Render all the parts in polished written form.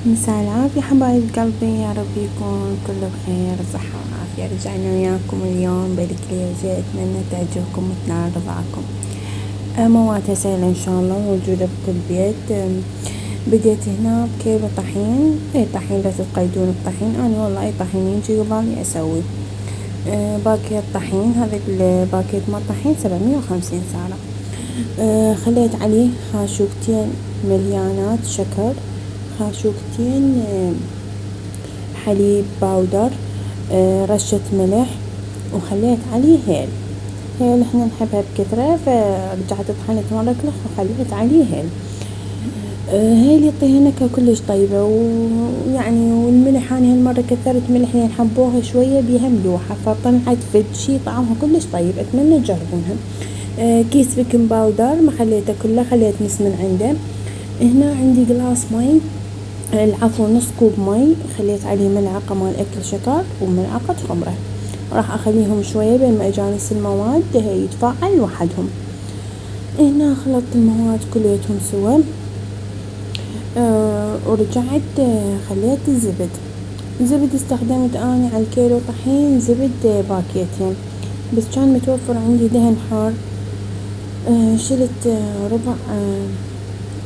مساء العافية حبايب قلبي، يا رب يكون كله بخير صحة وعافية. رجعنا وياكم اليوم بالكليجة، أتمنى تعجبكم وتنال رضاكم. مواد سهلة إن شاء الله، موجودة بكل بيت. بديت هنا بكيلو طحين. أي طحين لا تتقيدون بطحين، أنا والله أي طحين يجي قبالي أسوي. باكيت طحين، هذا الباكيت مال طحين 750 سعره. خليت عليه خاشوقتين مليانات شكر، خاشوقتين حليب باودر، رشة ملح، وخليت عليه هيل احنا نحبها بكثرة، فرجعت طحنت مرة كلخ وخليت عليه هيل. هيل يعطيها نكهة كلش طيبة، ويعني والملح أنا هالمرة كثرت ملح لأن حبوها شوية بيها ملوحة، فطلعت فد شي طعمها كلش طيب، أتمنى تجربونها. كيس بيكنج باودر ما خليته كله، خليت نص من عنده. هنا عندي قلاص مي، العفو نص كوب مي، خليت عليه ملعقة مال أكل شكر وملعقة خمرة. راح أخليهم شوية بين ما أجانس المواد يتفاعل وحدهم. هنا خلطت المواد كليتهم سوا. ورجعت خليت زبد استخدمت أنا على الكيلو طحين زبد باكيتين، بس كان متوفر عندي دهن حار. شلت ربع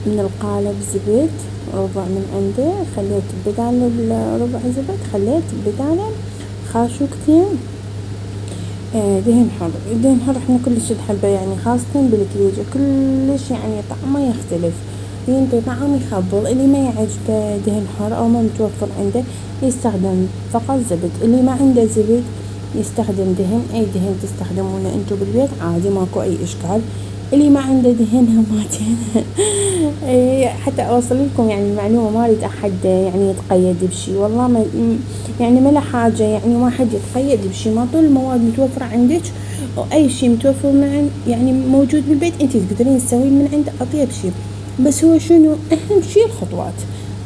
من القالب زبد، ربع من عنده، خليت بدال الربع زبد خليت بداله خاشوقتين دهن حر. الدهن حر احنا كلش نحبه، يعني خاصة بالكليجة كلش يعني طعمه يختلف، ينطي طعم يخبل. اللي ما يعجبه دهن حر او ما متوفر عنده يستخدم فقط زبد، اللي ما عنده زبد يستخدم دهن. اي دهن تستخدمونه انتو بالبيت عادي، ماكو اي اشكال. اللي ما عنده دهن هماتين حتى اوصل لكم يعني المعلومة، ما اريد احد يعني يتقيد بشي، والله ما يعني ما له حاجة، يعني ما حد يتقيد بشي، ما طول المواد متوفرة عندك واي شي متوفر من يعني موجود بالبيت انت تقدرين تسوين من عند اطيب شي. بس هو شنو اهم شي الخطوات.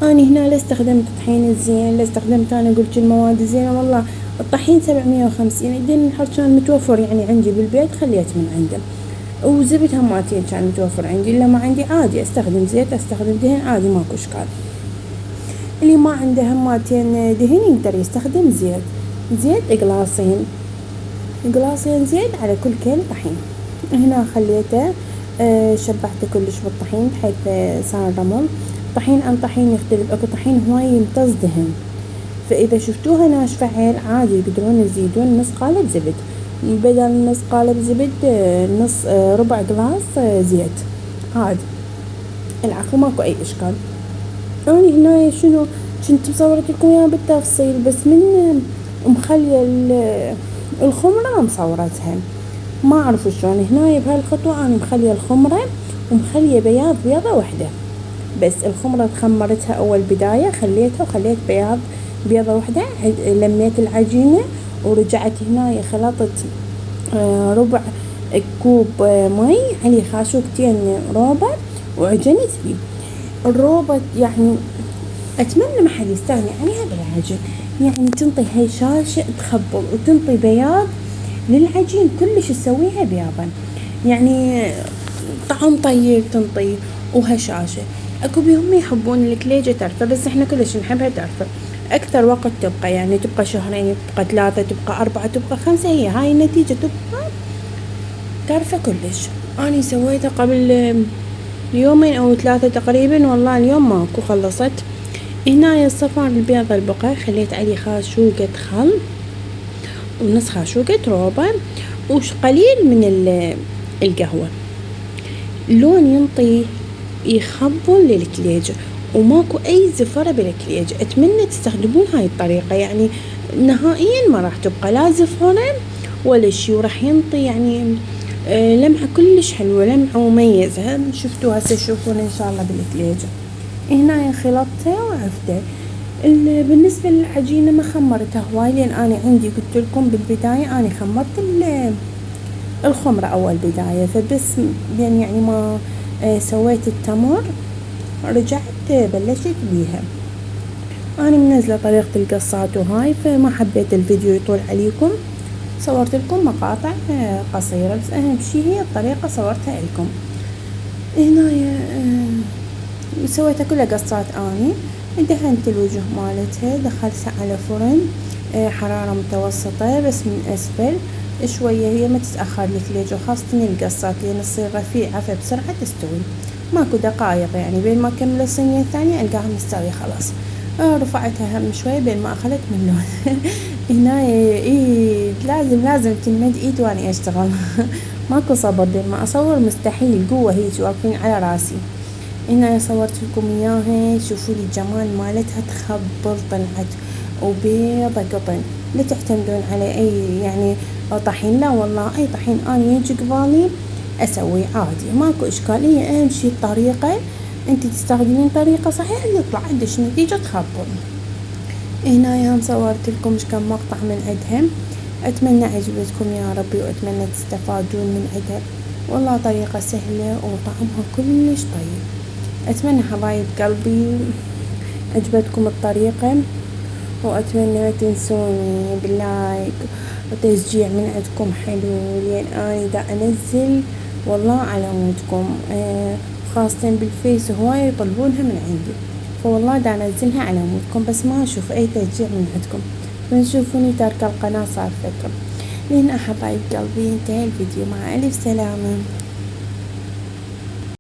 انا هنا لا استخدمت طحين الزين، لا استخدمت انا قلت المواد الزينة، والله الطحين 750، الدهن الحر كان متوفر يعني عندي بالبيت خليت من عنده، وزبد هماتين كان متوفر عندي. الا ما عندي عادي استخدم زيت، استخدم دهن عادي، ماكو اشكال. اللي ما عنده هماتين دهن يقدر يستخدم زيت قلاصين زيت على كل كيلو طحين. هنا خليته شبعته كلش بالطحين بحيث صار رمل. طحين عن طحين يختلف، اكو طحين هواي يمتص دهن، فاذا شفتوها ناشفة عيل عادي يقدرون يزيدون نص قالب زبد، بدل نص قالب زبد نص ربع قلاص زيت عادي، العفو ماكو اي اشكال. انا هنا شنو كنت مصورت لكم اياها بالتفصيل، بس من مخليه الخمرة ما مصورتها، ما اعرف شلون. هنا بهالخطوة انا مخليه الخمرة ومخليه بياض بيضة واحدة بس. الخمرة خمرتها اول بداية، خليتها وخليت بيضة واحدة، لميت العجينة ورجعت هنا خلطت ربع كوب مي عليه خاشوقتين روبة وعجنت بيه الروبة. يعني اتمنى ما حد يستغني عنها بالعجين، يعني تنطي هشاشة تخبل وتنطي بياض للعجين كلش تسويها بيابا، يعني طعم طيب تنطي وهشاشة. اكو بيهم يحبون الكليجة ترفة، بس احنا كلش نحبها ترفة. اكثر وقت تبقى يعني تبقى شهرين، تبقى 3، تبقى 4، تبقى 5، هي هاي النتيجة، تبقى ترفة كلش. اني سويتها قبل يومين او 3 تقريبا، والله اليوم ماكو خلصت. هنا الصفار البيض البقع خليت عليه خاشوقة خل ونص خاشوقة روبة وقليل من القهوة، لون ينطي يخبل للكليجة وماكو اي زفرة بالكليجة. اتمنى تستخدمون هاي الطريقة، يعني نهائيا ما راح تبقى لا زفرة ولا شي، وراح ينطي يعني لمعة كلش حلوة، لمعة مميزة. شفتوها هسه تشوفون ان شاء الله بالكليجة. هنا خلطته وعفته. بالنسبة للعجينة ما خمرتها هواي، لان انا عندي قلت لكم بالبداية انا خمرت الخمرة اول بداية، فبس يعني ما سويت التمر رجعت بلشت بيها. انا منزلة طريقة القصات وهاي، فما حبيت الفيديو يطول عليكم، صورت لكم مقاطع قصيرة، بس اهم شي هي الطريقة صورتها لكم. هنا سويتها كلها قصات اني. دهنت الوجه مالتها، دخلتها على فرن حرارة متوسطة بس من اسفل شوية، هي ما تتأخر الثليج وخاصة القصات لان تصير رفيعة فبسرعة تستوي، ماكو دقايق يعني بين ما اكمل الصينية الثانية القاها مستوية خلاص. رفعتها هم شوي بين ما اخذت من لون. هنا ايه لازم تلمد ايد واني اشتغل. ماكو صبر بين ما اصور مستحيل، قوة هيك واقفين على راسي. هنا صورت لكم اياها، شوفوا لي الجمال مالتها، تخبل طلعت وبيضة قطن. لا تعتمدون على اي يعني طحين، لا والله اي طحين اني يجي قبالي اسوي عادي ماكو اشكالية. اهم شي الطريقة، انت تستخدمين طريقة صحيحة يطلع عندك نتيجة تخبل. هنا يوم صورت لكم كم مقطع من عندهم، اتمنى عجبتكم يا ربي واتمنى تستفادون من عندها. والله طريقة سهلة وطعمها كلش طيب. اتمنى حبايب قلبي عجبتكم الطريقة، واتمنى ما تنسوني باللايك وتشجيع من عندكم حلو، لان اني دا انزل والله على مودكم. خاصة بالفيس هواي يطلبونها من عندي، فوالله دا انزلها على مودكم، بس ما اشوف اي تشجيع من عندكم. تشوفوني تاركة القناة صار فترة. لين حبايب قلبي انتهى الفيديو، مع الف سلامة.